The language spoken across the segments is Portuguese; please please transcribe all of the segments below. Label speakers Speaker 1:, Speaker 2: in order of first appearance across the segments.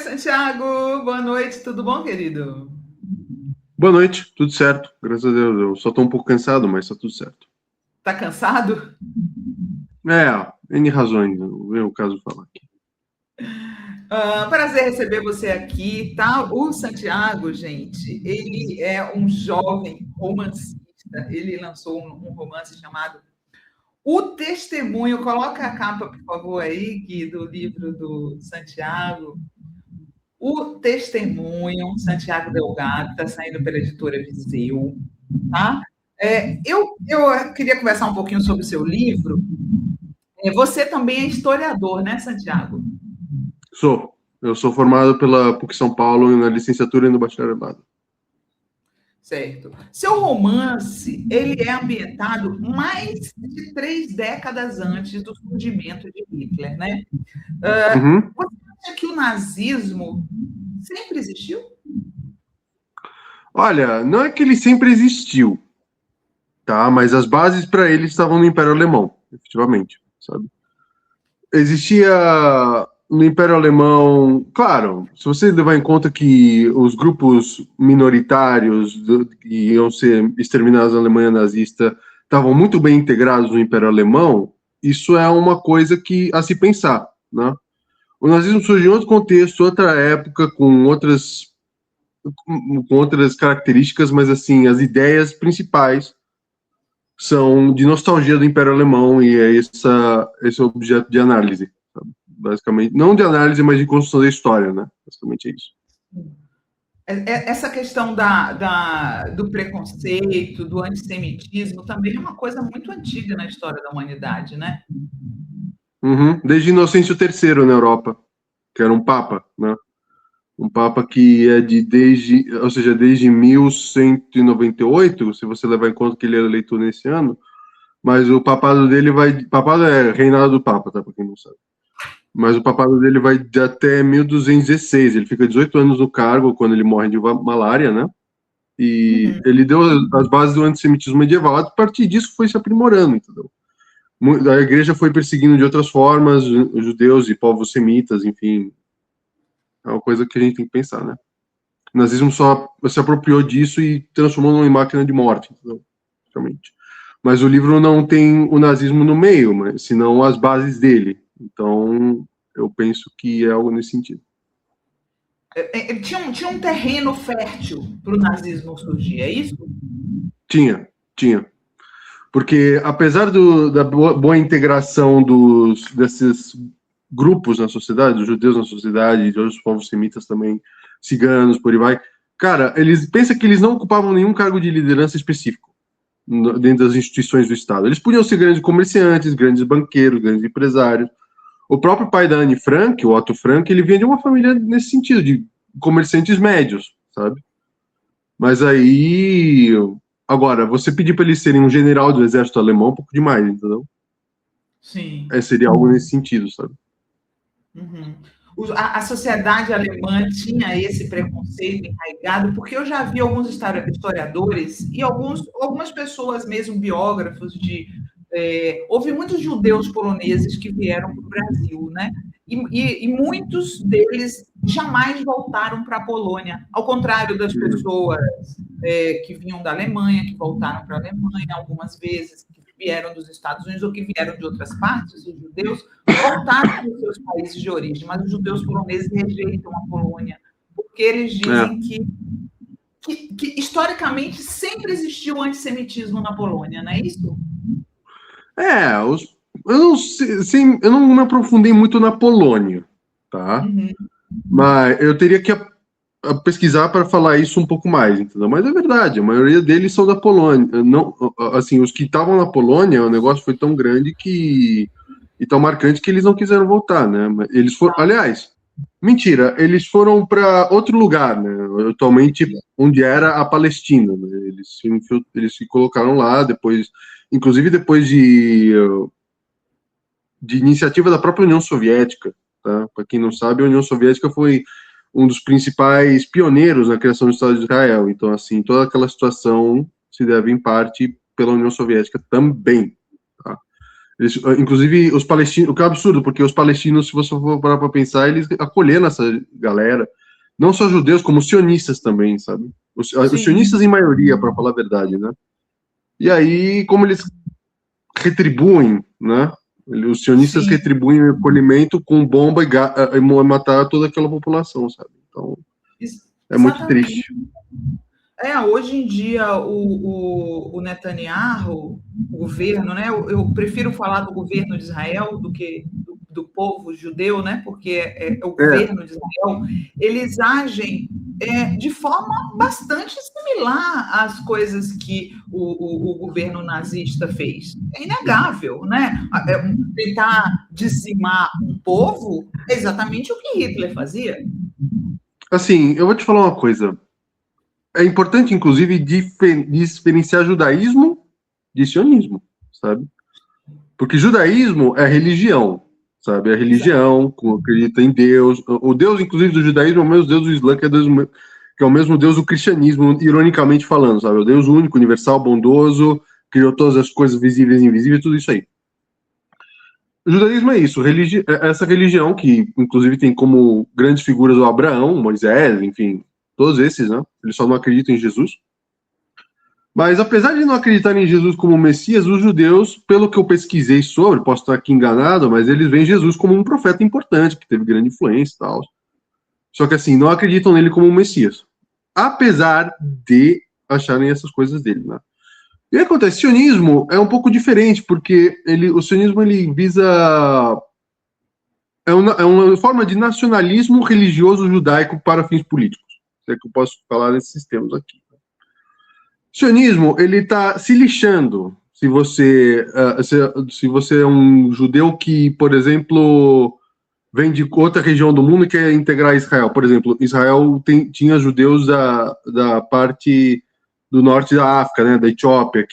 Speaker 1: Santiago, boa noite, tudo bom, querido?
Speaker 2: Boa noite, tudo certo, graças a Deus. Eu só tô um pouco cansado, mas tá tudo certo.
Speaker 1: Tá cansado?
Speaker 2: N razões, não vem o caso de falar aqui.
Speaker 1: Prazer receber você aqui, tá? O Santiago, gente, ele é um jovem romancista. Ele lançou um romance chamado O Testemunho. Coloca a capa, por favor, aí, Gui, do livro do Santiago. O Testemunho, Santiago Delgado, está saindo pela editora Viseu, tá? Eu queria conversar um pouquinho sobre o seu livro. Você também é historiador, né, Santiago?
Speaker 2: Eu sou formado pela PUC São Paulo na licenciatura e no bacharelado.
Speaker 1: Certo. Seu romance, ele é ambientado mais de 3 décadas antes do surgimento de Hitler, né?
Speaker 2: Uhum.
Speaker 1: Você acha que o nazismo sempre existiu?
Speaker 2: Olha, não é que ele sempre existiu, tá? Mas as bases para ele estavam no Império Alemão, efetivamente, sabe? Existia no Império Alemão, claro, se você levar em conta que os grupos minoritários que iam ser exterminados na Alemanha nazista estavam muito bem integrados no Império Alemão, isso é uma coisa que a se pensar, né? O nazismo surgiu em outro contexto, outra época, com outras características, mas assim, as ideias principais são de nostalgia do Império Alemão e é esse objeto de análise, sabe? Basicamente, não de análise, mas de construção da história, né? Basicamente é isso.
Speaker 1: Essa questão do preconceito, do antissemitismo, também é uma coisa muito antiga na história da humanidade, né?
Speaker 2: Uhum. Desde Inocêncio III na Europa, que era um papa, né? Um papa que é desde 1198, se você levar em conta que ele era eleitor nesse ano, mas o papado dele papado é reinado do papa, tá? Pra quem não sabe. Mas o papado dele vai até 1216. Ele fica 18 anos no cargo quando ele morre de malária, né? E
Speaker 1: Uhum.
Speaker 2: ele deu as bases do antissemitismo medieval. A partir disso foi se aprimorando, entendeu? A igreja foi perseguindo de outras formas os judeus e povos semitas, enfim. É uma coisa que a gente tem que pensar, né? O nazismo só se apropriou disso e transformou numa máquina de morte, entendeu? Realmente. Mas o livro não tem o nazismo no meio, mas senão as bases dele. Então, eu penso que é algo nesse sentido.
Speaker 1: Tinha um terreno fértil para o nazismo surgir, é isso?
Speaker 2: Tinha. Porque apesar da boa integração desses grupos na sociedade, dos judeus na sociedade, de outros povos semitas também, ciganos, por aí vai, cara, eles pensam que eles não ocupavam nenhum cargo de liderança específico dentro das instituições do Estado. Eles podiam ser grandes comerciantes, grandes banqueiros, grandes empresários. O próprio pai da Anne Frank, o Otto Frank, ele vinha de uma família nesse sentido, de comerciantes médios, sabe? Mas aí, agora, você pedir para eles serem um general do exército alemão é um pouco demais, entendeu?
Speaker 1: Sim.
Speaker 2: Seria algo nesse sentido, sabe?
Speaker 1: Uhum. A sociedade alemã tinha esse preconceito enraizado, porque eu já vi alguns historiadores e algumas pessoas, mesmo biógrafos, houve muitos judeus poloneses que vieram para o Brasil, né? E muitos deles jamais voltaram para a Polônia, ao contrário das pessoas que vinham da Alemanha, que voltaram para a Alemanha algumas vezes, que vieram dos Estados Unidos ou que vieram de outras partes, os judeus voltaram para os seus países de origem, mas os judeus poloneses rejeitam a Polônia, porque eles dizem que historicamente sempre existiu antissemitismo na Polônia, não é isso?
Speaker 2: Eu não me aprofundei muito na Polônia, tá?
Speaker 1: Uhum.
Speaker 2: Mas eu teria que pesquisar para falar isso um pouco mais, entendeu? Mas é verdade, a maioria deles são da Polônia. Não, assim, os que estavam na Polônia, o negócio foi tão grande e tão marcante que eles não quiseram voltar, né? Eles foram, aliás, mentira, eles foram para outro lugar, né? Atualmente, onde era a Palestina, né? Eles se colocaram lá depois, inclusive depois de iniciativa da própria União Soviética, tá? Para quem não sabe, a União Soviética foi um dos principais pioneiros na criação do Estado de Israel. Então, assim, toda aquela situação se deve, em parte, pela União Soviética também. Tá? Inclusive, os palestinos, o que é um absurdo, porque os palestinos, se você for parar para pensar, eles acolheram essa galera, não só judeus, como sionistas também, sabe? Os sionistas em maioria, para falar a verdade, né? E aí, como eles retribuem, né? Os sionistas retribuem o acolhimento com bomba e matar toda aquela população, sabe? Então, é muito triste.
Speaker 1: Hoje em dia, o Netanyahu, o governo, né? Eu prefiro falar do governo de Israel do que do povo judeu, né? Porque é o governo de Israel. Eles agem de forma bastante similar às coisas que o governo nazista fez. É inegável, né? Tentar dizimar um povo é exatamente o que Hitler fazia.
Speaker 2: Assim, eu vou te falar uma coisa. É importante, inclusive, diferenciar judaísmo de sionismo, sabe? Porque judaísmo é religião, sabe? É religião, acredita em Deus. O Deus, inclusive, do judaísmo é o mesmo Deus do Islã, que é o mesmo Deus do cristianismo, ironicamente falando, sabe? O Deus único, universal, bondoso, criou todas as coisas visíveis e invisíveis, tudo isso aí. O judaísmo é isso, essa religião que, inclusive, tem como grandes figuras o Abraão, Moisés, enfim, todos esses, né? Eles só não acreditam em Jesus. Mas, apesar de não acreditarem em Jesus como Messias, os judeus, pelo que eu pesquisei sobre, posso estar aqui enganado, mas eles veem Jesus como um profeta importante, que teve grande influência e tal. Só que, assim, não acreditam nele como um Messias. Apesar de acharem essas coisas dele, né? E aí acontece, o sionismo é um pouco diferente, porque o sionismo ele visa... É uma forma de nacionalismo religioso judaico para fins políticos. Se é que eu posso falar nesses termos aqui. O sionismo, ele está se lixando se você é um judeu que, por exemplo, vem de outra região do mundo e quer integrar Israel. Por exemplo, Israel tinha judeus da parte do norte da África, né, da Etiópia,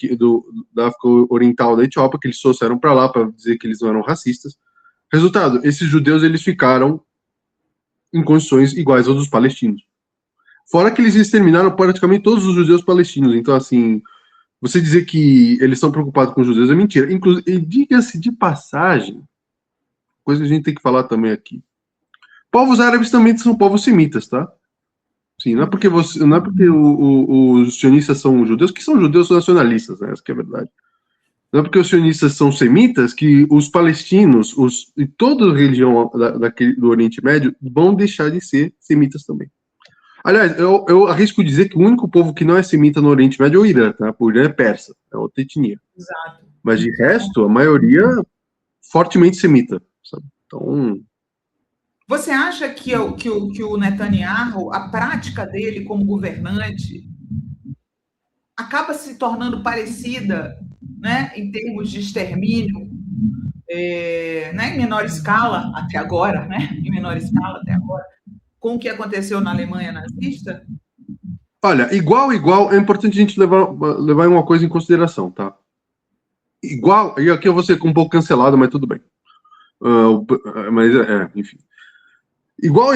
Speaker 2: da África Oriental da Etiópia, que eles trouxeram para lá para dizer que eles não eram racistas. Resultado, esses judeus eles ficaram em condições iguais aos dos palestinos. Fora que eles exterminaram praticamente todos os judeus palestinos. Então, assim, você dizer que eles estão preocupados com os judeus é mentira. Inclusive, diga-se de passagem, coisa que a gente tem que falar também aqui. Povos árabes também são povos semitas, tá? Sim, não é porque os sionistas são judeus, que são judeus nacionalistas, né? Essa que é a verdade. Não é porque os sionistas são semitas que os palestinos e toda a religião do Oriente Médio vão deixar de ser semitas também. Aliás, eu arrisco dizer que o único povo que não é semita no Oriente Médio é o Irã, tá? O Irã é persa, é outra etnia.
Speaker 1: Exato.
Speaker 2: Mas de resto, a maioria fortemente semita, sabe? Então...
Speaker 1: Você acha que o Netanyahu, a prática dele como governante, acaba se tornando parecida, né, em termos de extermínio, né, em menor escala até agora, com o que aconteceu na Alemanha nazista?
Speaker 2: Olha, igual, é importante a gente levar uma coisa em consideração, tá? Igual, e aqui eu vou ser um pouco cancelado, mas tudo bem. Enfim. Igual,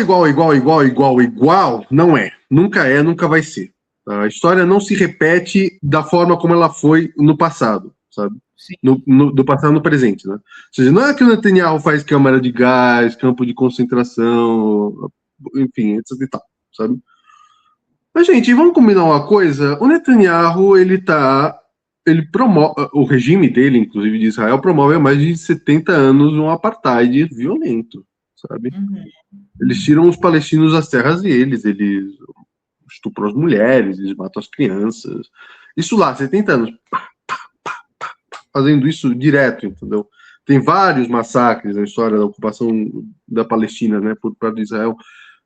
Speaker 2: não é. Nunca vai ser. A história não se repete da forma como ela foi no passado, sabe? Do passado no presente, né? Ou seja, não é que o Netanyahu faz câmara de gás, campo de concentração, enfim, etc e tal, sabe? Mas, gente, vamos combinar uma coisa? O Netanyahu, ele promove, o regime dele, inclusive de Israel, promove há mais de 70 anos um apartheid violento, sabe?
Speaker 1: Uhum.
Speaker 2: Eles tiram os palestinos das terras deles, eles estupram as mulheres, eles matam as crianças. Isso lá, 70 anos. Fazendo isso direto, entendeu? Tem vários massacres na história da ocupação da Palestina, né, por parte de Israel,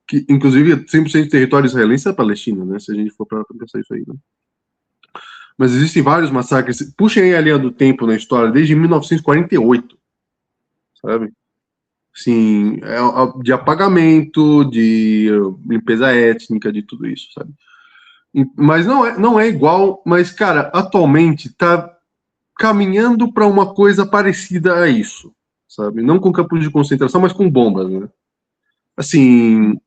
Speaker 2: que, inclusive, 100% do território israelense é a Palestina, né, se a gente for para pensar isso aí, né? Mas existem vários massacres. Puxem aí a linha do tempo na história, desde 1948, sabe? Sim, de apagamento, de limpeza étnica, de tudo isso, sabe? Mas não é igual, mas, cara, atualmente tá caminhando para uma coisa parecida a isso, sabe? Não com campos de concentração, mas com bombas, né? Assim,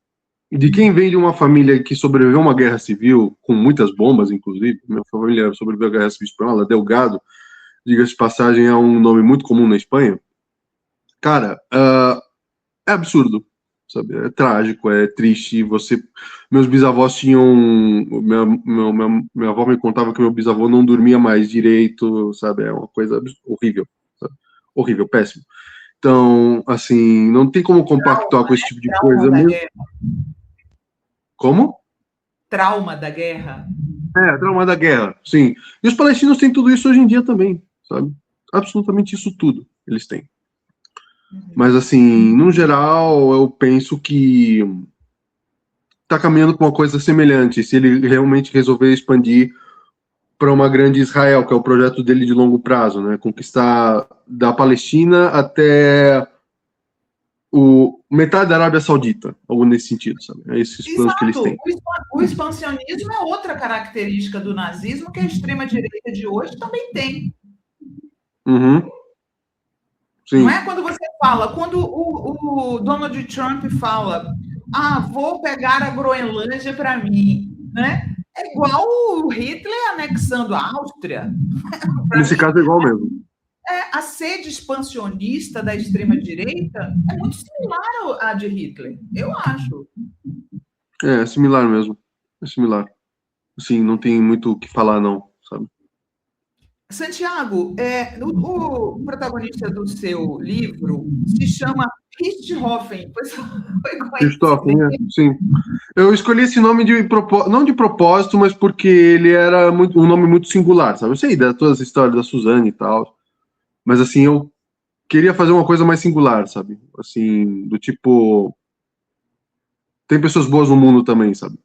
Speaker 2: de quem vem de uma família que sobreviveu a uma guerra civil, com muitas bombas, inclusive, minha família sobreviveu à guerra civil espanhola, Delgado, diga-se de passagem, é um nome muito comum na Espanha. Cara, é absurdo, sabe? É trágico, é triste. Meus bisavós tinham. Minha avó me contava que meu bisavô não dormia mais direito, sabe? É uma coisa horrível, sabe? Horrível, péssimo. Então, assim, não tem como compactuar com esse tipo de coisa mesmo. Como?
Speaker 1: Trauma da guerra.
Speaker 2: Trauma da guerra, sim. E os palestinos têm tudo isso hoje em dia também, sabe? Absolutamente isso tudo eles têm. Mas, assim, no geral, eu penso que está caminhando com uma coisa semelhante. Se ele realmente resolver expandir para uma grande Israel, que é o projeto dele de longo prazo, né? Conquistar da Palestina até metade da Arábia Saudita, algo nesse sentido, sabe? É esses planos que eles têm.
Speaker 1: O expansionismo é outra característica do nazismo que a extrema-direita de hoje também tem.
Speaker 2: Uhum. Sim.
Speaker 1: Não é quando você fala, quando o Donald Trump fala, vou pegar a Groenlândia para mim, né? É igual o Hitler anexando a Áustria.
Speaker 2: Nesse caso é igual mesmo.
Speaker 1: A sede expansionista da extrema-direita é muito similar à de Hitler, eu acho.
Speaker 2: É similar mesmo. É similar. Assim, não tem muito o que falar, não, sabe?
Speaker 1: Santiago, o protagonista do seu livro se chama Richthofen.
Speaker 2: Richthofen, sim. Eu escolhi esse nome não de propósito, mas porque ele era um nome muito singular, sabe? Eu sei de todas as histórias da Suzane e tal, mas assim, eu queria fazer uma coisa mais singular, sabe? Assim, do tipo... Tem pessoas boas no mundo também, sabe?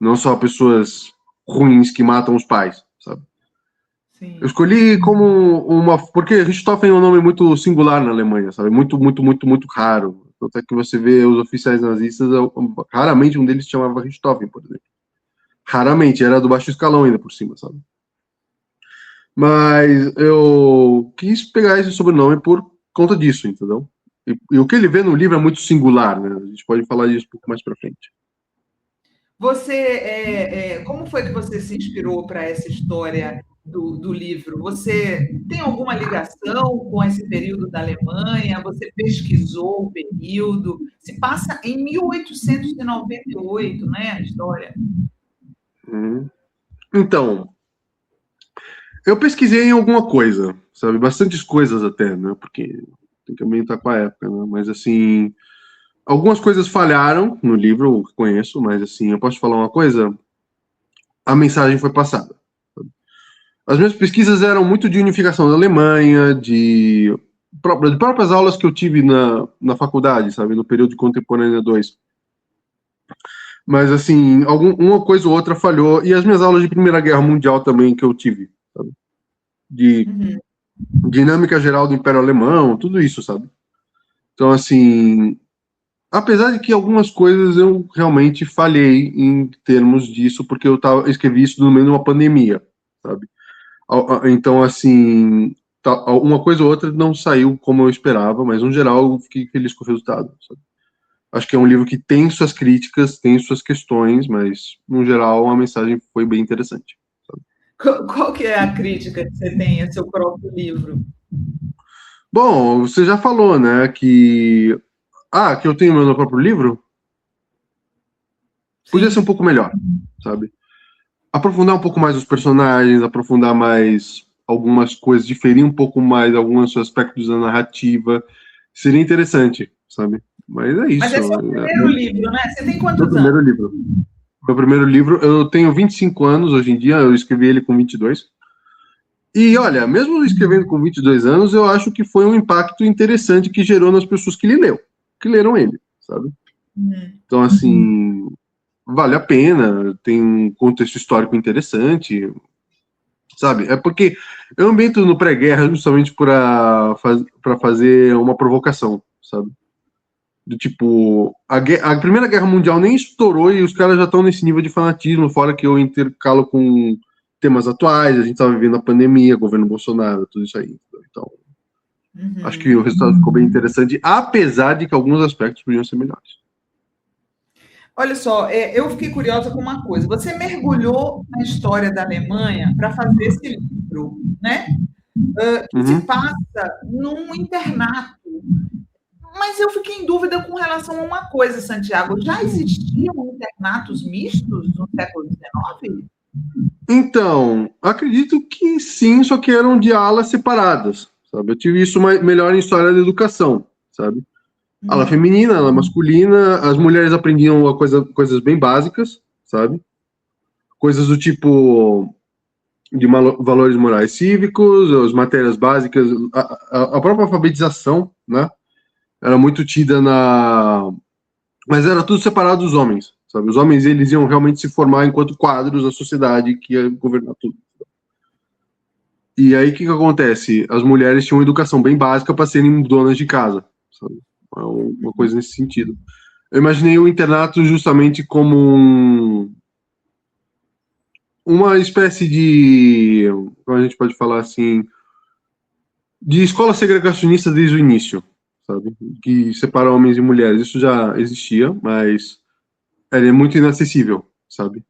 Speaker 2: Não só pessoas ruins que matam os pais, sabe? Sim. Eu escolhi como porque Richthofen é um nome muito singular na Alemanha, sabe? Muito, muito, muito, muito raro. Até que você vê os oficiais nazistas, raramente um deles se chamava Richthofen, por exemplo. Raramente, era do baixo escalão ainda por cima, sabe? Mas eu quis pegar esse sobrenome por conta disso, entendeu? E o que ele vê no livro é muito singular, né? A gente pode falar disso um pouco mais para frente.
Speaker 1: Você, como foi que você se inspirou para essa história do livro? Você tem alguma ligação com esse período da Alemanha? Você pesquisou o período? Se passa em 1898, né, a história?
Speaker 2: Então, eu pesquisei em alguma coisa, sabe? Bastantes coisas até, né? Porque tem que ambientar com a época, né? Mas, assim, algumas coisas falharam no livro, eu conheço, mas, assim, eu posso te falar uma coisa? A mensagem foi passada. Sabe? As minhas pesquisas eram muito de unificação da Alemanha, de próprias aulas que eu tive na faculdade, sabe? No período de Contemporânea 2. Mas, assim, uma coisa ou outra falhou. E as minhas aulas de Primeira Guerra Mundial também que eu tive, sabe? De dinâmica geral do Império Alemão, tudo isso, sabe? Então, assim, apesar de que algumas coisas eu realmente falhei em termos disso, porque eu escrevi isso no meio de uma pandemia, sabe? Então, assim, uma coisa ou outra não saiu como eu esperava, mas, no geral, eu fiquei feliz com o resultado, sabe? Acho que é um livro que tem suas críticas, tem suas questões, mas, no geral, a mensagem foi bem interessante.
Speaker 1: Sabe? Qual que é a crítica que você tem a seu próprio livro?
Speaker 2: Bom, você já falou, né, que eu tenho meu próprio livro? Podia ser um pouco melhor, sabe? Aprofundar um pouco mais os personagens, aprofundar mais algumas coisas, diferir um pouco mais alguns aspectos da narrativa. Seria interessante, sabe? Mas é isso.
Speaker 1: Mas é seu primeiro livro, né? Você tem quantos anos?
Speaker 2: Primeiro livro. Meu primeiro livro, eu tenho 25 anos hoje em dia, eu escrevi ele com 22. E, olha, mesmo escrevendo com 22 anos, eu acho que foi um impacto interessante que gerou nas pessoas que leram ele, sabe? Então, assim, vale a pena, tem um contexto histórico interessante, sabe? É porque eu ambiento no pré-guerra justamente para fazer uma provocação, sabe? Do tipo, a Primeira Guerra Mundial nem estourou e os caras já estão nesse nível de fanatismo, fora que eu intercalo com temas atuais, a gente estava vivendo a pandemia, governo Bolsonaro, tudo isso aí. Então, acho que o resultado ficou bem interessante, apesar de que alguns aspectos podiam ser melhores.
Speaker 1: Olha só, eu fiquei curiosa com uma coisa. Você mergulhou na história da Alemanha para fazer esse livro, né? que se passa num internato. Mas eu fiquei em dúvida com relação a uma coisa, Santiago. Já existiam internatos mistos no século XIX?
Speaker 2: Então, acredito que sim, só que eram de alas separadas, sabe? Eu tive isso melhor em história da educação, sabe? Ala feminina, ala masculina, as mulheres aprendiam coisas bem básicas, sabe? Coisas do tipo de valores morais cívicos, as matérias básicas, a própria alfabetização, né? Era muito tida mas era tudo separado dos homens, sabe? Os homens, eles iam realmente se formar enquanto quadros da sociedade que ia governar tudo. E aí, o que acontece? As mulheres tinham uma educação bem básica para serem donas de casa, sabe? Uma coisa nesse sentido. Eu imaginei o internato justamente como uma espécie de, como a gente pode falar assim, de escola segregacionista desde o início, sabe? Que separa homens e mulheres. Isso já existia, mas era muito inacessível, sabe?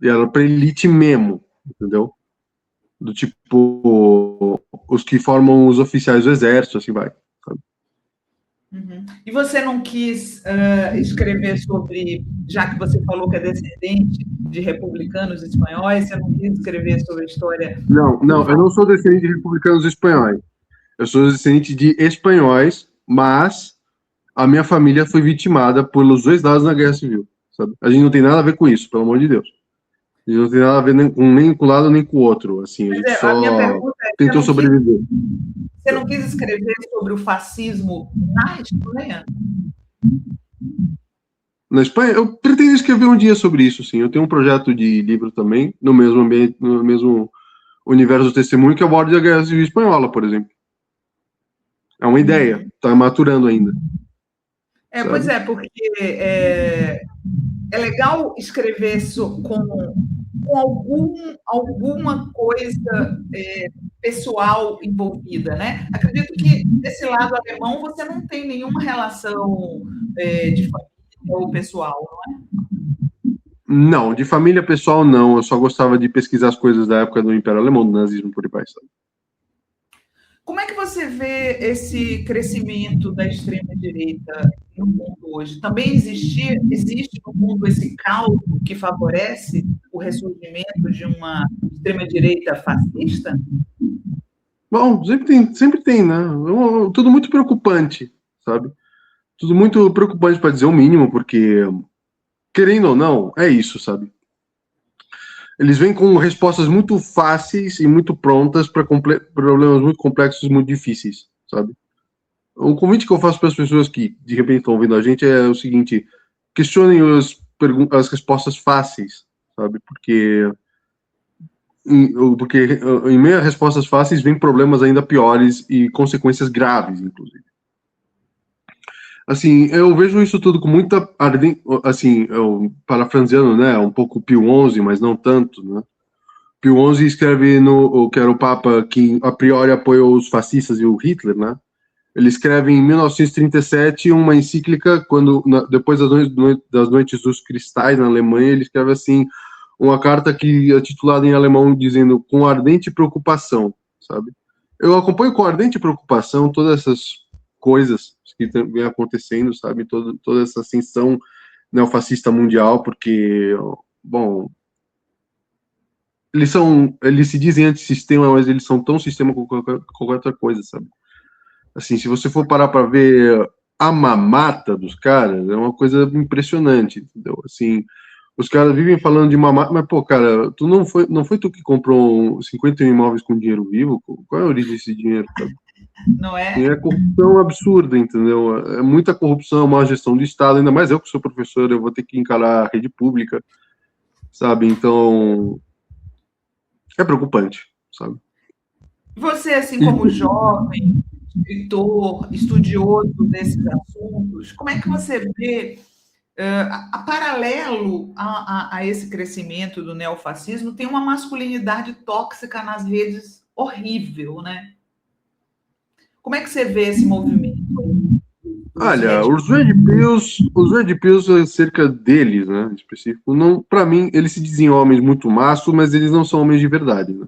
Speaker 2: E era para elite mesmo, entendeu? Do tipo, os que formam os oficiais do exército, assim vai. Sabe?
Speaker 1: E você não quis escrever sobre, já que você falou que é descendente de republicanos espanhóis, você não quis escrever sobre a história?
Speaker 2: Não, eu não sou descendente de republicanos espanhóis. Eu sou descendente de espanhóis, mas a minha família foi vitimada pelos dois lados na Guerra Civil, sabe? A gente não tem nada a ver com isso, pelo amor de Deus. A gente não tem nada a ver nem com um lado nem com o outro, assim, a gente só tentou sobreviver.
Speaker 1: Você não quis escrever sobre o fascismo na Espanha?
Speaker 2: Na Espanha, eu pretendo escrever um dia sobre isso, sim. Eu tenho um projeto de livro também, no mesmo ambiente, no mesmo universo do testemunho, que aborda a Guerra Civil Espanhola, por exemplo. É uma ideia, está maturando ainda.
Speaker 1: Pois é, porque é legal escrever com alguma coisa pessoal envolvida, né? Acredito que desse lado alemão você não tem nenhuma relação de família ou pessoal, não é?
Speaker 2: Não, de família pessoal não. Eu só gostava de pesquisar as coisas da época do Império Alemão, do nazismo, por aí vai, sabe?
Speaker 1: Como é que você vê esse crescimento da extrema-direita no mundo hoje? Também existe no mundo esse caldo que favorece o ressurgimento de uma extrema-direita fascista?
Speaker 2: Bom, sempre tem, né? Tudo muito preocupante, sabe? Tudo muito preocupante, para dizer o mínimo, porque, querendo ou não, é isso, sabe? Eles vêm com respostas muito fáceis e muito prontas para problemas muito complexos e muito difíceis, sabe? O convite que eu faço para as pessoas que, de repente, estão ouvindo a gente é o seguinte: questionem as respostas fáceis, sabe? Porque em meio a respostas fáceis vem problemas ainda piores e consequências graves, inclusive. Assim, eu vejo isso tudo com muita assim, parafraseando, né, um pouco Pio XI, mas não tanto, né? Pio XI escreve que era o Papa que a priori apoiou os fascistas e o Hitler, né? Ele escreve em 1937 uma encíclica, depois das Noites dos Cristais na Alemanha, ele escreve assim, uma carta que é titulada em alemão dizendo com ardente preocupação, sabe? Eu acompanho com ardente preocupação todas essas coisas que vem acontecendo, sabe? Toda essa ascensão neofascista mundial, porque, bom, eles se dizem antissistema, mas eles são tão sistema como qualquer outra coisa, sabe? Assim, se você for parar para ver a mamata dos caras, é uma coisa impressionante, entendeu? Assim, os caras vivem falando de mamata, mas, pô, cara, não foi tu que comprou 51 imóveis com dinheiro vivo? Qual é a origem desse dinheiro, sabe?
Speaker 1: Não é?
Speaker 2: É corrupção absurda, entendeu? É muita corrupção, má gestão do Estado, ainda mais eu que sou professor, eu vou ter que encarar a rede pública, sabe? Então, é preocupante, sabe?
Speaker 1: Você, assim como jovem, escritor, estudioso desses assuntos, como é que você vê, a paralelo a esse crescimento do neofascismo, tem uma masculinidade tóxica nas redes horrível, né? Como é que você vê esse movimento?
Speaker 2: Olha, os Red Pills, acerca deles, né, em específico, para mim, eles se dizem homens muito machos, mas eles não são homens de verdade, né?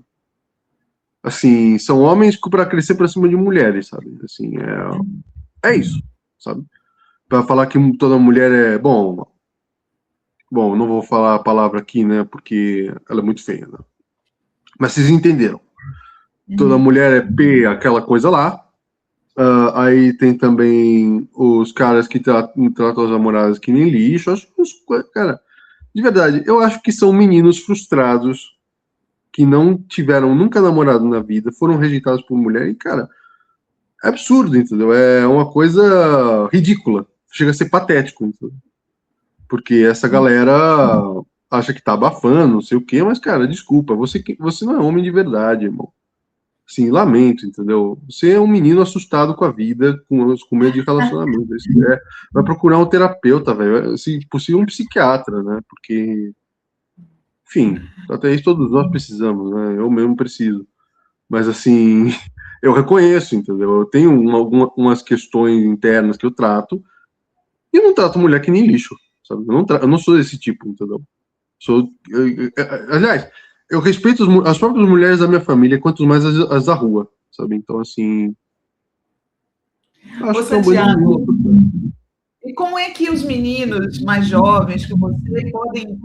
Speaker 2: assim, são homens para crescer para cima de mulheres, sabe? Assim, é isso, sabe? Para falar que toda mulher é bom, não vou falar a palavra aqui, né? Porque ela é muito feia, né? Mas vocês entenderam. Toda mulher é P, aquela coisa lá. Aí tem também os caras que tratam as namoradas que nem lixo. Cara, de verdade, eu acho que são meninos frustrados que não tiveram nunca namorado na vida, foram rejeitados por mulher. E, cara, é absurdo, entendeu? É uma coisa ridícula. Chega a ser patético, entendeu? Porque essa galera acha que tá abafando, não sei o quê, mas, cara, desculpa, você não é homem de verdade, irmão. Sim, lamento, entendeu? Você é um menino assustado com a vida, com medo de relacionamento. Vai procurar um terapeuta, velho. Se possível, um psiquiatra, né? Porque, enfim, até isso todos nós precisamos, né? Eu mesmo preciso. Mas, assim, eu reconheço, entendeu? Eu tenho umas questões internas que eu trato e eu não trato mulher que nem lixo, sabe? Eu não sou desse tipo, entendeu? Aliás, eu respeito as próprias mulheres da minha família, quanto mais as da rua, sabe? Então, assim.
Speaker 1: Ô, Santiago, e como é que os meninos mais jovens que você podem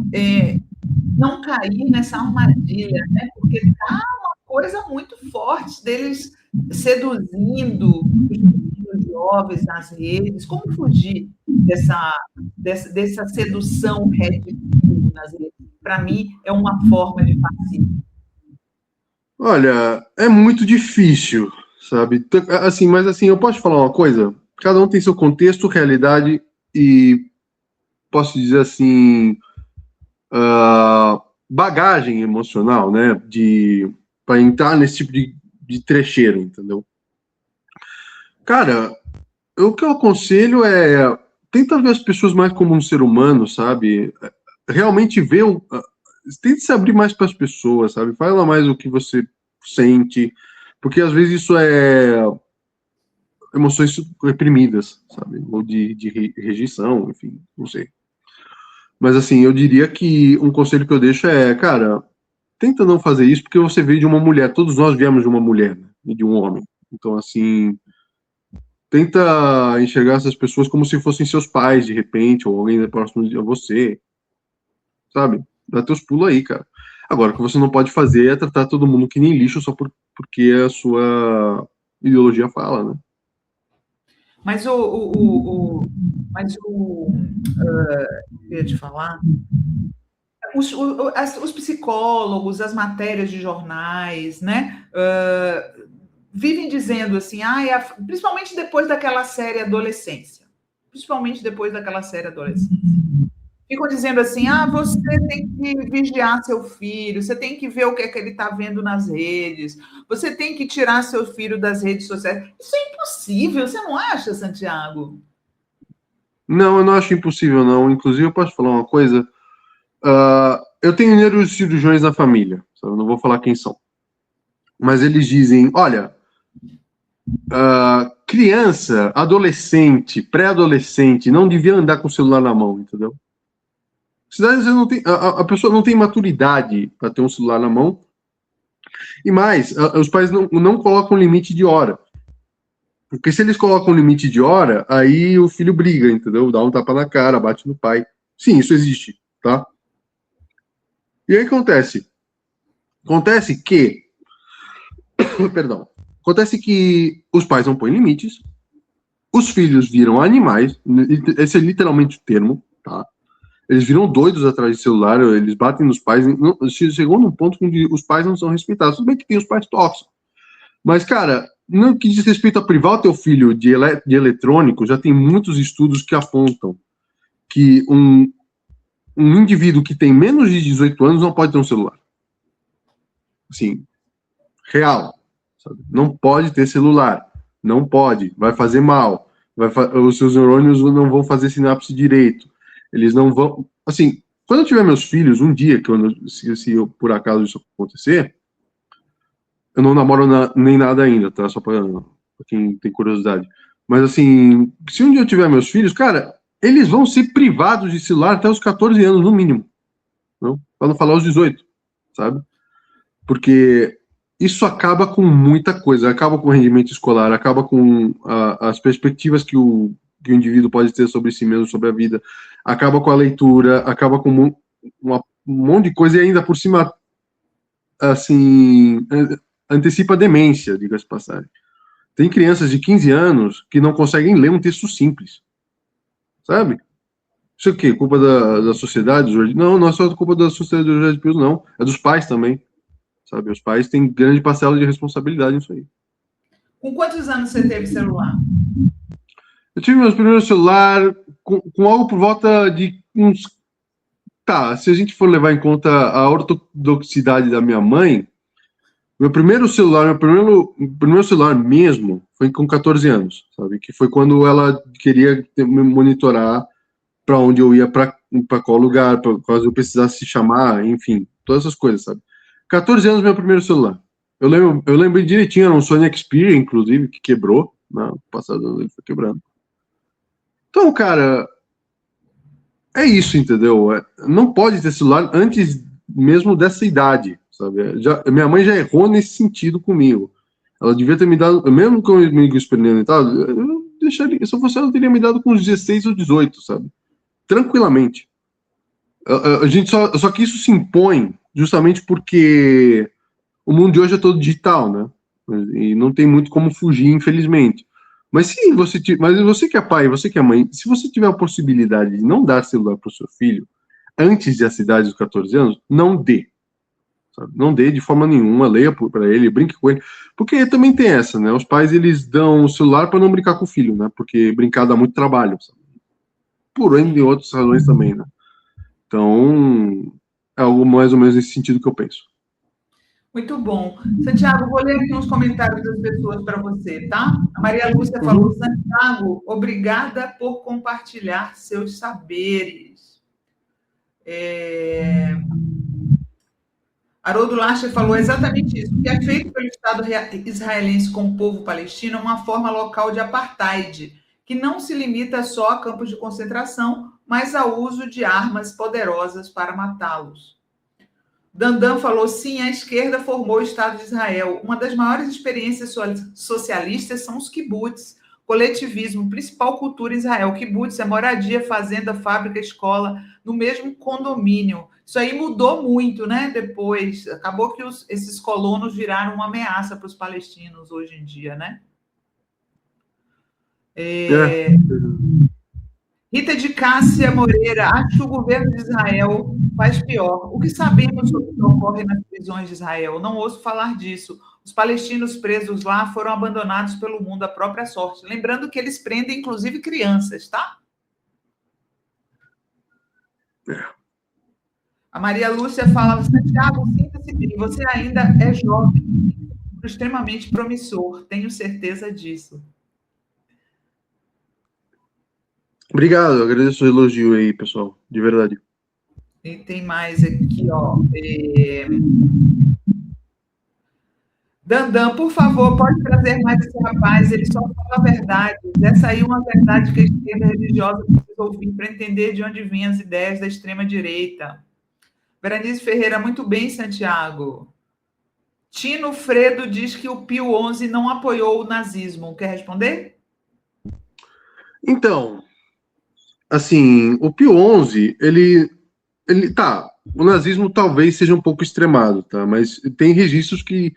Speaker 1: não cair nessa armadilha, né? Porque tá uma coisa muito forte deles seduzindo os meninos jovens nas redes. Como fugir dessa sedução red pill nas redes? Para mim, é uma forma de fascismo.
Speaker 2: Olha, é muito difícil, sabe? Assim, mas assim, eu posso te falar uma coisa? Cada um tem seu contexto, realidade e posso dizer assim, bagagem emocional, né? Para entrar nesse tipo de trecheiro, entendeu? Cara, o que eu aconselho é tenta ver as pessoas mais como um ser humano, sabe? Realmente ver tente se abrir mais para as pessoas, sabe? Fala mais o que você sente, porque às vezes isso é emoções reprimidas, sabe? Ou de rejeição, enfim, não sei. Mas assim, eu diria que um conselho que eu deixo é, cara, tenta não fazer isso porque você veio de uma mulher, todos nós viemos de uma mulher, né? E de um homem. Então, assim, tenta enxergar essas pessoas como se fossem seus pais, de repente, ou alguém próximo a você, sabe? Dá teus pulos aí, cara. Agora, o que você não pode fazer é tratar todo mundo que nem lixo só porque a sua ideologia fala, né?
Speaker 1: Mas eu ia te falar, os psicólogos, as matérias de jornais, né? Vivem dizendo assim, principalmente depois daquela série Adolescência. Principalmente depois daquela série Adolescência. Ficam dizendo assim, você tem que vigiar seu filho, você tem que ver o que é que ele está vendo nas redes, você tem que tirar seu filho das redes sociais. Isso é impossível, você não acha, Santiago?
Speaker 2: Não, eu não acho impossível, não. Inclusive, eu posso falar uma coisa. Eu tenho neurocirurgiões na família, sabe? Eu não vou falar quem são. Mas eles dizem, olha, criança, adolescente, pré-adolescente, não devia andar com o celular na mão, entendeu? A pessoa não tem maturidade para ter um celular na mão. E mais, os pais não colocam limite de hora. Porque se eles colocam limite de hora, aí o filho briga, entendeu? Dá um tapa na cara, bate no pai. Sim, isso existe, tá? E aí acontece? Acontece que perdão. Acontece que os pais não põem limites, os filhos viram animais, esse é literalmente o termo, tá? Eles viram doidos atrás de celular, eles batem nos pais, chegou num ponto onde os pais não são respeitados. Tudo bem que tem os pais tóxicos, mas, cara, no que diz respeito a privar o teu filho de eletrônico, já tem muitos estudos que apontam que um indivíduo que tem menos de 18 anos não pode ter um celular. Assim, real. Sabe? Não pode ter celular. Não pode. Vai fazer mal. Os seus neurônios não vão fazer sinapse direito. Eles não vão... Assim, quando eu tiver meus filhos, um dia, se por acaso isso acontecer, eu não namoro nem nada ainda, tá? Só pra quem tem curiosidade. Mas, assim, se um dia eu tiver meus filhos, cara, eles vão ser privados de celular até os 14 anos, no mínimo. Não? Pra não falar os 18, sabe? Porque isso acaba com muita coisa, acaba com o rendimento escolar, acaba com as perspectivas que o indivíduo pode ter sobre si mesmo, sobre a vida, acaba com a leitura, acaba com um monte de coisa, e ainda por cima, assim, antecipa a demência, diga-se de passagem. Tem crianças de 15 anos que não conseguem ler um texto simples, sabe? Isso é o quê? Culpa da sociedade? Não, não é só culpa da sociedade do Jorge Pio, não. É dos pais também, sabe? Os pais têm grande parcela de responsabilidade nisso aí.
Speaker 1: Com quantos anos você teve celular?
Speaker 2: Eu tive meu primeiro celular com algo por volta de uns... Tá, se a gente for levar em conta a ortodoxidade da minha mãe, meu primeiro celular mesmo foi com 14 anos, sabe? Que foi quando ela queria me monitorar para onde eu ia, para qual lugar, para caso eu precisasse se chamar, enfim, todas essas coisas, sabe? 14 anos, meu primeiro celular. Eu lembro direitinho, era um Sony Xperia, inclusive, que quebrou, no passado ano ele foi quebrando. Então, cara, é isso, entendeu? Não pode ter celular antes mesmo dessa idade, sabe? Minha mãe já errou nesse sentido comigo. Ela devia ter me dado, mesmo comigo experimentado, eu deixaria, se eu fosse ela, eu teria me dado com uns 16 ou 18, sabe? Tranquilamente. A gente só que isso se impõe justamente porque o mundo de hoje é todo digital, né? E não tem muito como fugir, infelizmente. Mas se você, mas você que é pai, você que é mãe, se você tiver a possibilidade de não dar celular para o seu filho antes de a idade dos 14 anos, não dê. Sabe? Não dê de forma nenhuma, leia para ele, brinque com ele. Porque também tem essa, né? Os pais, eles dão o celular para não brincar com o filho, né? Porque brincar dá muito trabalho, sabe? Por N outras razões também, né? Então, é algo mais ou menos nesse sentido que eu penso.
Speaker 1: Muito bom. Santiago, vou ler aqui uns comentários das pessoas para você, tá? A Maria Lúcia falou, Santiago, obrigada por compartilhar seus saberes. Haroldo Lacher falou exatamente isso. O que é feito pelo Estado israelense com o povo palestino é uma forma local de apartheid, que não se limita só a campos de concentração, mas ao uso de armas poderosas para matá-los. Dandan falou, sim, a esquerda formou o Estado de Israel. Uma das maiores experiências socialistas são os kibbutz, coletivismo, principal cultura em Israel. Kibbutz é moradia, fazenda, fábrica, escola, no mesmo condomínio. Isso aí mudou muito, né? Depois, acabou que esses colonos viraram uma ameaça para os palestinos hoje em dia, né? Rita de Cássia Moreira, acho que o governo de Israel faz pior. O que sabemos sobre o que ocorre nas prisões de Israel? Não ouço falar disso. Os palestinos presos lá foram abandonados pelo mundo à própria sorte. Lembrando que eles prendem, inclusive, crianças, tá? A Maria Lúcia fala, Santiago, sinta-se bem, você ainda é jovem, extremamente promissor, tenho certeza disso.
Speaker 2: Obrigado, agradeço o elogio aí, pessoal, de verdade.
Speaker 1: E tem mais aqui, ó. Dandan, por favor, pode trazer mais esse rapaz, ele só fala verdades. Essa aí é uma verdade que a esquerda religiosa precisa ouvir para entender de onde vêm as ideias da extrema-direita. Berenice Ferreira, muito bem, Santiago. Tino Fredo diz que o Pio XI não apoiou o nazismo. Quer responder?
Speaker 2: Então, assim, o Pio XI, ele tá, o nazismo talvez seja um pouco extremado, tá? Mas tem registros que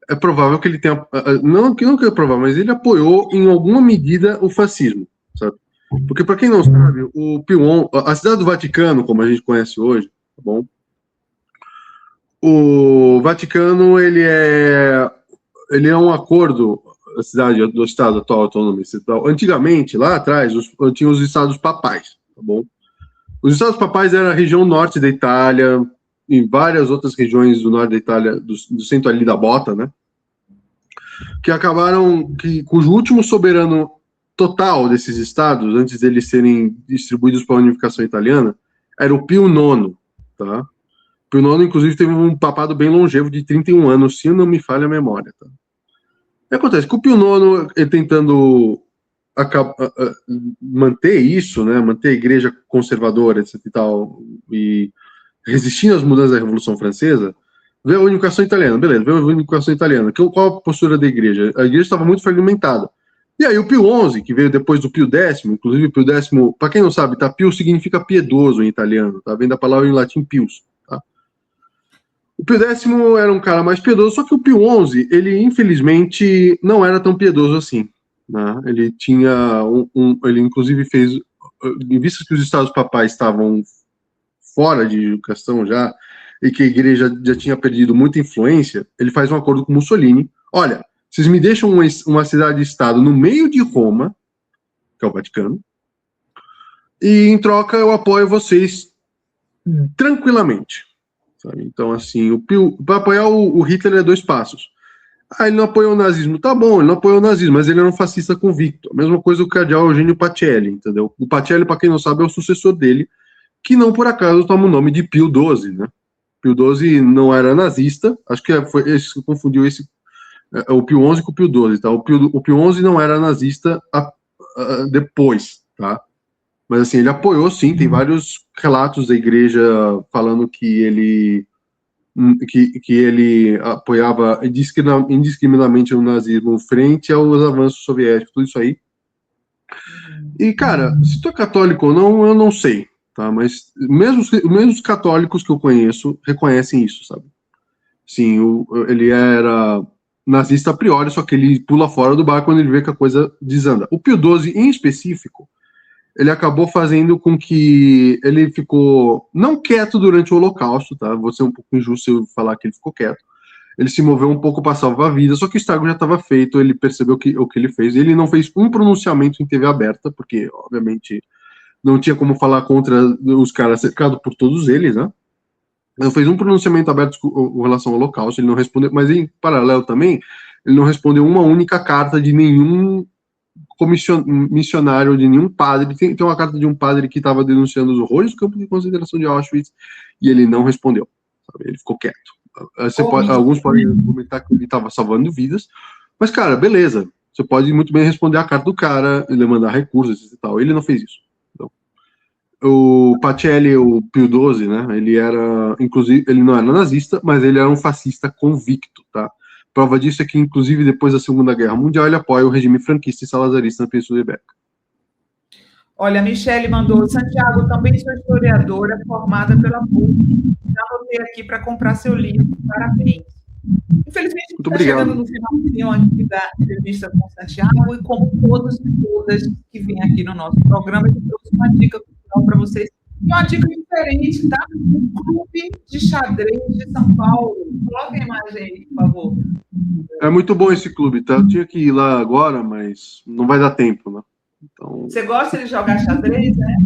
Speaker 2: é provável que ele tenha, não que é provável, mas ele apoiou em alguma medida o fascismo, sabe? Porque para quem não sabe, o Pio XI, a cidade do Vaticano, como a gente conhece hoje, tá bom? O Vaticano, ele é um acordo, a cidade do Estado atual autônomo estatal. Antigamente, lá atrás, tinha os estados papais, tá bom? Os estados papais eram a região norte da Itália e várias outras regiões do norte da Itália, do centro ali da bota, né? Que acabaram, cujo último soberano total desses estados, antes deles serem distribuídos para a unificação italiana, era o Pio IX, tá? O Pio IX, inclusive, teve um papado bem longevo de 31 anos, se não me falha a memória, tá? O que acontece? Que o Pio IX, tentando manter isso, né, manter a igreja conservadora, etc e tal, e resistindo às mudanças da Revolução Francesa, Vê a unificação italiana, beleza, vê a unificação italiana. Qual a postura da igreja? A igreja estava muito fragmentada. E aí o Pio XI, que veio depois do Pio X, inclusive o Pio X, para quem não sabe, tá? Pio significa piedoso em italiano, tá? Vem da palavra em latim pius, tá? O Pio X era um cara mais piedoso, só que o Pio XI, ele infelizmente não era tão piedoso assim, né? Ele tinha ele inclusive fez, em vista que os estados papais estavam fora de educação já, e que a igreja já tinha perdido muita influência, ele faz um acordo com Mussolini. Olha, vocês me deixam uma cidade-estado no meio de Roma, que é o Vaticano, e em troca eu apoio vocês tranquilamente. Sabe? Então, assim, para apoiar o Hitler é 2 passos. Ah, ele não apoiou o nazismo. Tá bom, ele não apoiou o nazismo, mas ele era um fascista convicto. A mesma coisa o cardeal Eugênio Pacelli, entendeu? O Pacelli, para quem não sabe, é o sucessor dele, que não por acaso toma o nome de Pio XII, né? Pio XII não era nazista, acho que foi esse que confundiu o Pio XI com o Pio XII, tá? O Pio XI não era nazista depois, tá? Mas assim, ele apoiou sim, tem vários relatos da igreja falando que ele apoiava indiscriminadamente o nazismo frente aos avanços soviéticos, tudo isso aí. E, cara, se tu é católico ou não, eu não sei, tá? Mas mesmo os católicos que eu conheço reconhecem isso, sabe? Sim, ele era nazista a priori, só que ele pula fora do barco quando ele vê que a coisa desanda. O Pio XII, em específico, ele acabou fazendo com que ele ficou não quieto durante o Holocausto, tá? Vou ser um pouco injusto se eu falar que ele ficou quieto. Ele se moveu um pouco para salvar a vida, só que o estrago já estava feito, ele percebeu o que ele fez. Ele não fez um pronunciamento em TV aberta, porque, obviamente, não tinha como falar contra os caras cercados por todos eles, né? Não fez um pronunciamento aberto com relação ao Holocausto, ele não respondeu, mas em paralelo também, ele não respondeu uma única carta de nenhum missionário, de nenhum padre. Tem uma carta de um padre que estava denunciando os horrores do campo de concentração de Auschwitz e ele não respondeu, sabe? Ele ficou quieto. Alguns podem argumentar que ele estava salvando vidas, mas, cara, beleza, você pode muito bem responder a carta do cara, ele mandar recursos e tal, ele não fez isso. Então, o Pacelli, o Pio XII, né, ele era, inclusive, ele não era nazista, mas ele era um fascista convicto, tá? Prova disso é que, inclusive, depois da Segunda Guerra Mundial, ele apoia o regime franquista e salazarista na Península Ibérica.
Speaker 1: Olha, a Michele mandou, Santiago, também sou historiadora formada pela PUC. Já anotei aqui para comprar seu livro. Parabéns. Infelizmente, está chegando no finalzinho aqui da entrevista com o Santiago, e como todos e todas que vêm aqui no nosso programa, eu trouxe uma dica cultural para vocês. E uma dica diferente, tá? Um clube de xadrez de São Paulo. Coloca a imagem aí, por favor.
Speaker 2: É muito bom esse clube, tá? Eu tinha que ir lá agora, mas não vai dar tempo, né? Então...
Speaker 1: Você gosta de jogar xadrez, né?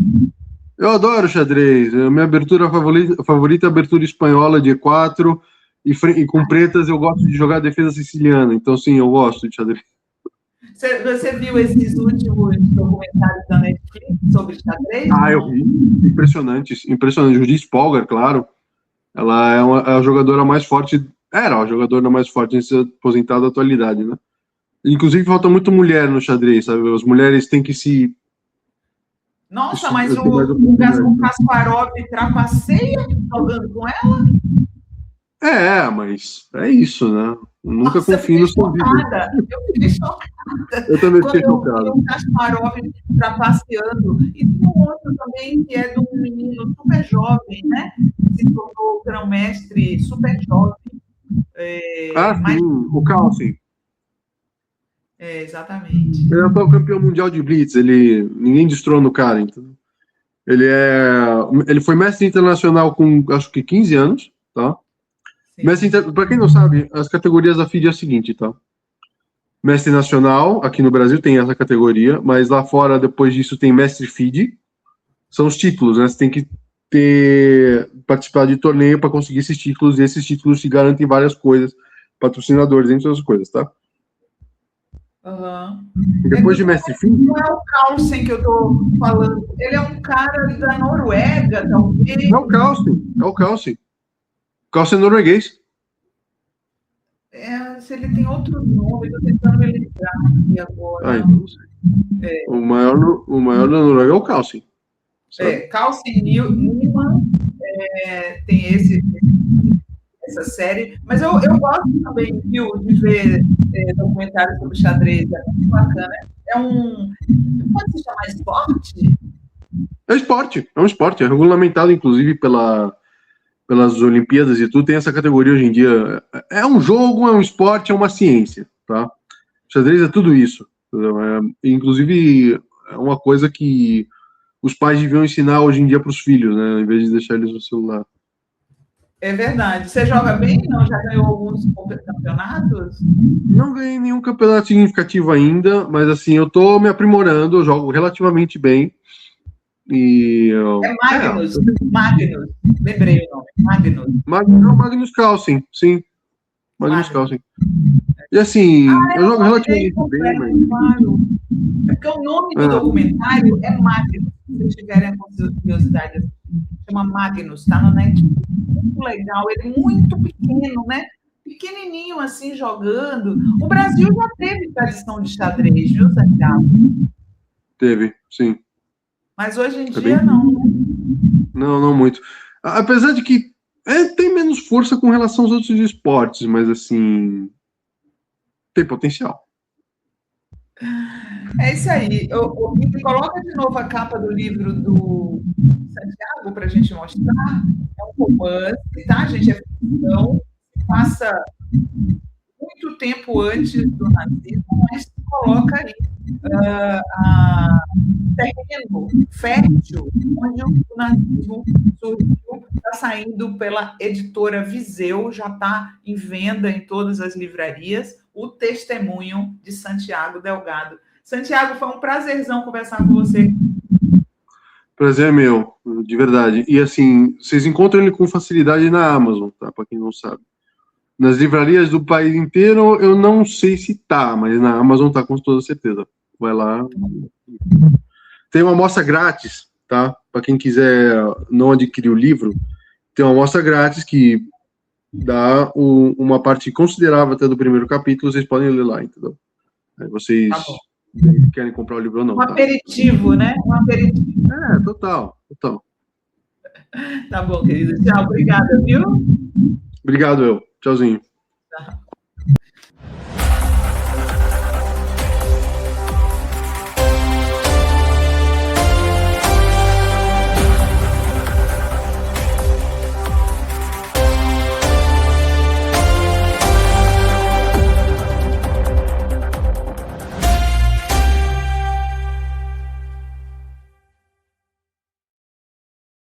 Speaker 2: Eu adoro xadrez. A minha abertura favorita é a abertura espanhola de E4, e com pretas eu gosto de jogar defesa siciliana. Então, sim, eu gosto de xadrez.
Speaker 1: Você viu esses últimos documentários da Netflix sobre xadrez?
Speaker 2: Ah, eu vi. Impressionante. Judith Polgar, claro. Ela é a jogadora mais forte. Era a jogadora mais forte em ser aposentada da atualidade, né? Inclusive, falta muito mulher no xadrez, sabe? As mulheres têm que se...
Speaker 1: Nossa, mas o Kasparov trapaceia jogando com ela?
Speaker 2: Mas é isso, né? Eu nunca confio no seu vídeo.
Speaker 1: Eu fiquei chocada.
Speaker 2: Eu também fiquei chocado.
Speaker 1: Eu vi o Kasparov trapaceando. E tem um outro também, que é de um menino super jovem, né? Que se tornou grão-mestre super jovem.
Speaker 2: Sim, o Carlsen.
Speaker 1: Exatamente.
Speaker 2: Ele é o campeão mundial de Blitz, ninguém destrona o cara, então. Ele foi mestre internacional com, acho que 15 anos, tá? Para quem não sabe, as categorias da FIDE é a seguinte, tá? Mestre nacional, aqui no Brasil tem essa categoria, mas lá fora, depois disso, tem mestre FIDE, são os títulos, né? Você tem que participar de torneio para conseguir esses títulos, e esses títulos te garantem várias coisas, patrocinadores, entre outras coisas, tá?
Speaker 1: Uhum.
Speaker 2: Depois de mestre FIDE...
Speaker 1: Não é o Carlsen que eu tô falando, ele é um cara da Noruega, talvez.
Speaker 2: É o Carlsen. Carlsen é norueguês.
Speaker 1: Se ele tem outro nome, eu tô tentando me lembrar aqui agora.
Speaker 2: Então não sei. O maior da Noruega é o Carlsen.
Speaker 1: Carlsen Newman, tem esse essa série, mas eu gosto também, viu, de ver documentários sobre xadrez, é muito bacana. Pode se chamar esporte?
Speaker 2: É um esporte, é regulamentado, inclusive, pelas Olimpíadas e tudo, tem essa categoria hoje em dia. É um jogo, é um esporte, é uma ciência, tá? O xadrez é tudo isso. Inclusive, é uma coisa que os pais deviam ensinar hoje em dia para os filhos, né? Em vez de deixar eles no celular.
Speaker 1: É verdade. Você joga bem? Não? Já ganhou alguns campeonatos?
Speaker 2: Não ganhei nenhum campeonato significativo ainda, mas assim, eu tô me aprimorando, eu jogo relativamente bem.
Speaker 1: É Magnus. Magnus. Lembrei o nome.
Speaker 2: Magnus Carlsen, sim. Magnus Carlsen. E assim, eu jogo relativamente bem, mas...
Speaker 1: Claro. É porque o nome do documentário é Magnus. Se vocês tiverem curiosidade, chama Magnus, tá no Netflix. Muito legal, ele é muito pequeno, né? Pequenininho assim, jogando. O Brasil já teve tradição de xadrez, viu, Santiago?
Speaker 2: Teve, sim.
Speaker 1: Mas hoje em dia não, né?
Speaker 2: Não muito. Apesar de que tem menos força com relação aos outros esportes, mas assim, tem potencial.
Speaker 1: É isso aí. Coloca de novo a capa do livro do Santiago para a gente mostrar. É um romance, tá, gente? É ficção. Passa muito tempo antes do nazismo, mas coloca aí terreno fértil onde o nazismo surgiu. Está saindo pela editora Viseu, já está em venda em todas as livrarias. O Testemunho de Santiago Delgado. Santiago, foi um prazerzão conversar com você.
Speaker 2: Prazer é meu, de verdade. E assim, vocês encontram ele com facilidade na Amazon, tá? Para quem não sabe. Nas livrarias do país inteiro, eu não sei se tá, mas na Amazon tá com toda certeza. Vai lá. Tem uma amostra grátis, tá? Para quem quiser não adquirir o livro, tem uma amostra grátis que dá uma parte considerável até do primeiro capítulo, vocês podem ler lá, entendeu? Aí vocês querem comprar o livro ou não.
Speaker 1: Um aperitivo, né? Um aperitivo.
Speaker 2: Total.
Speaker 1: Tá bom, querido. Tchau, obrigada, viu?
Speaker 2: Obrigado, Tchauzinho.
Speaker 1: Tchau.